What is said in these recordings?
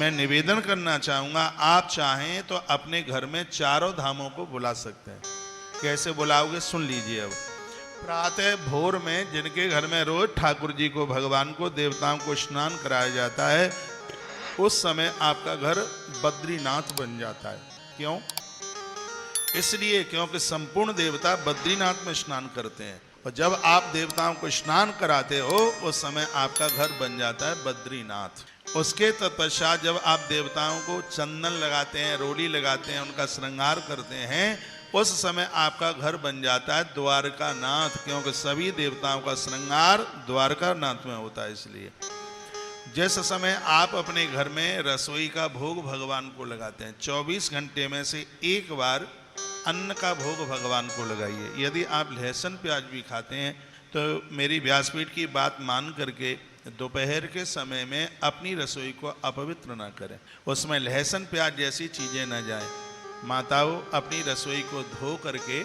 मैं निवेदन करना चाहूँगा, आप चाहें तो अपने घर में चारों धामों को बुला सकते हैं। कैसे बुलाओगे सुन लीजिए। अब प्रातः भोर में जिनके घर में रोज ठाकुर जी को, भगवान को, देवताओं को स्नान कराया जाता है, उस समय आपका घर बद्रीनाथ बन जाता है। क्यों? इसलिए क्योंकि संपूर्ण देवता बद्रीनाथ में स्नान करते हैं, और जब आप देवताओं को स्नान कराते हो उस समय आपका घर बन जाता है बद्रीनाथ। उसके तत्पश्चात जब आप देवताओं को चंदन लगाते हैं, रोली लगाते हैं, उनका श्रृंगार करते हैं, उस समय आपका घर बन जाता है द्वारका नाथ, क्योंकि सभी देवताओं का श्रृंगार द्वारका नाथ में होता है। इसलिए जिस समय आप अपने घर में रसोई का भोग भगवान को लगाते हैं, 24 घंटे में से एक बार अन्न का भोग भगवान को लगाइए। यदि आप लहसुन प्याज भी खाते हैं तो मेरी व्यासपीठ की बात मान करके दोपहर के समय में अपनी रसोई को अपवित्र ना करें, उसमें लहसुन प्याज जैसी चीज़ें न जाएं। माताओं, अपनी रसोई को धो करके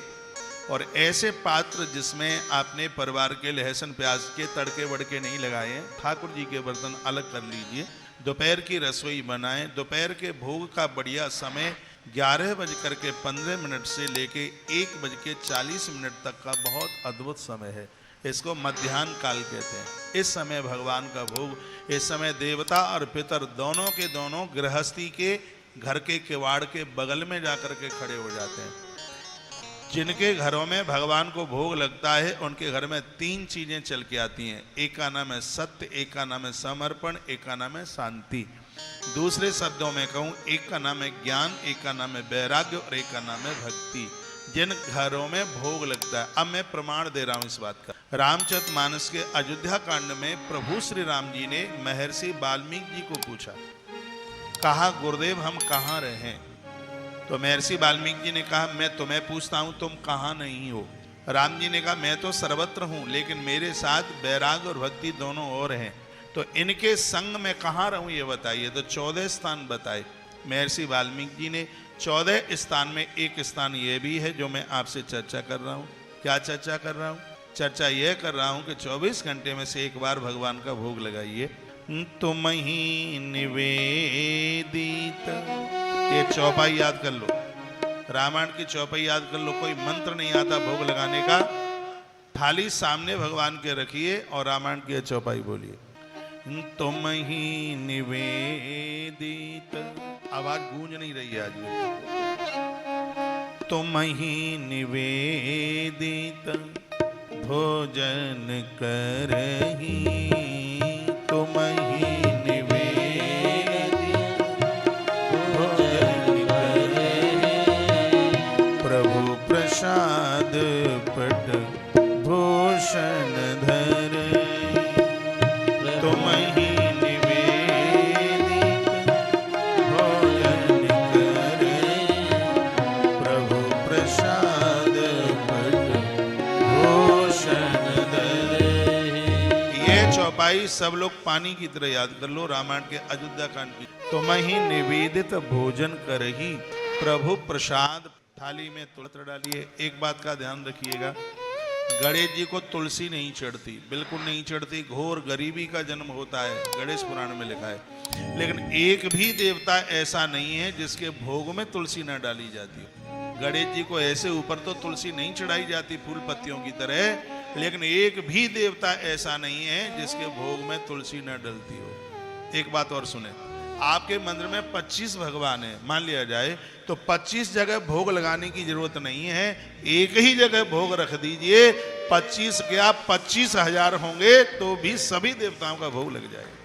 और ऐसे पात्र जिसमें आपने परिवार के लहसुन प्याज के तड़के वड़के नहीं लगाए हैं, ठाकुर जी के बर्तन अलग कर लीजिए। दोपहर की रसोई बनाएं। दोपहर के भोग का बढ़िया समय 11:15 से लेके 1:40 तक का बहुत अद्भुत समय है। इसको मध्याह्न काल कहते हैं। इस समय भगवान का भोग, इस समय देवता और पितर दोनों के दोनों गृहस्थी के घर के किवाड़ के बगल में जाकर के खड़े हो जाते हैं। जिनके घरों में भगवान को भोग लगता है उनके घर में 3 चीजें चल के आती हैं। एक का नाम है सत्य, एक का नाम है समर्पण, एक का नाम है शांति। दूसरे शब्दों में कहूँ, एक का नाम है ज्ञान, एक का नाम है वैराग्य और एक का नाम है भक्ति। जिन घरों में भोग लगता है, अब मैं प्रमाण दे रहा हूँ इस बात का। रामचरितमानस के अयोध्या कांड में प्रभु श्री राम जी ने महर्षि वाल्मीकि जी को पूछा, कहा गुरुदेव हम कहाँ रहे? तो महर्षि वाल्मीकि जी ने कहा मैं तुम्हें पूछता हूँ तुम कहाँ नहीं हो। राम जी ने कहा मैं तो सर्वत्र हूँ, लेकिन मेरे साथ वैराग्य और भक्ति दोनों और हैं, तो इनके संग में कहाँ रहूँ ये बताइए। तो 14 स्थान बताए महर्षि वाल्मीकि जी ने। 14 स्थान में एक स्थान ये भी है जो मैं आपसे चर्चा कर रहा हूँ। क्या चर्चा कर रहा हूँ? चर्चा यह कर रहा हूँ कि 24 घंटे में से एक बार भगवान का भोग लगाइए। तुम ही निवेदित, ये चौपाई याद कर लो, रामायण की चौपाई याद कर लो। कोई मंत्र नहीं आता भोग लगाने का। थाली सामने भगवान के रखिए और रामायण की चौपाई बोलिए। तुम ही निवेदित, आवाज गूंज नहीं रही है आज में। तुम ही निवेदित भोजन करही, तुम ही निवेदित भोजन करही, प्रभु प्रसाद पट भूषण धर। तुम ही निवेदित भोजन करही, प्रभु प्रसाद पट भूषण धर। ये चौपाई सब लोग पानी की तरह याद कर लो, रामायण के अयोध्या कांड की। तुम ही निवेदित भोजन करही, प्रभु प्रसाद। थाली में तुलसी डालिए। एक बात का ध्यान रखिएगा, गणेश जी को तुलसी नहीं चढ़ती, बिल्कुल नहीं चढ़ती। घोर गरीबी का जन्म होता है, गणेश पुराण में लिखा है। लेकिन एक भी देवता ऐसा नहीं है जिसके भोग में तुलसी न डाली जाती हो। गणेश जी को ऐसे ऊपर तो तुलसी नहीं चढ़ाई जाती फूल पत्तियों की तरह, लेकिन एक भी देवता ऐसा नहीं है जिसके भोग में तुलसी न डलती हो। एक बात और सुने, आपके मंदिर में 25 भगवान है मान लिया जाए, तो 25 जगह भोग लगाने की जरूरत नहीं है, एक ही जगह भोग रख दीजिए। 25 क्या 25,000 होंगे तो भी सभी देवताओं का भोग लग जाएगा।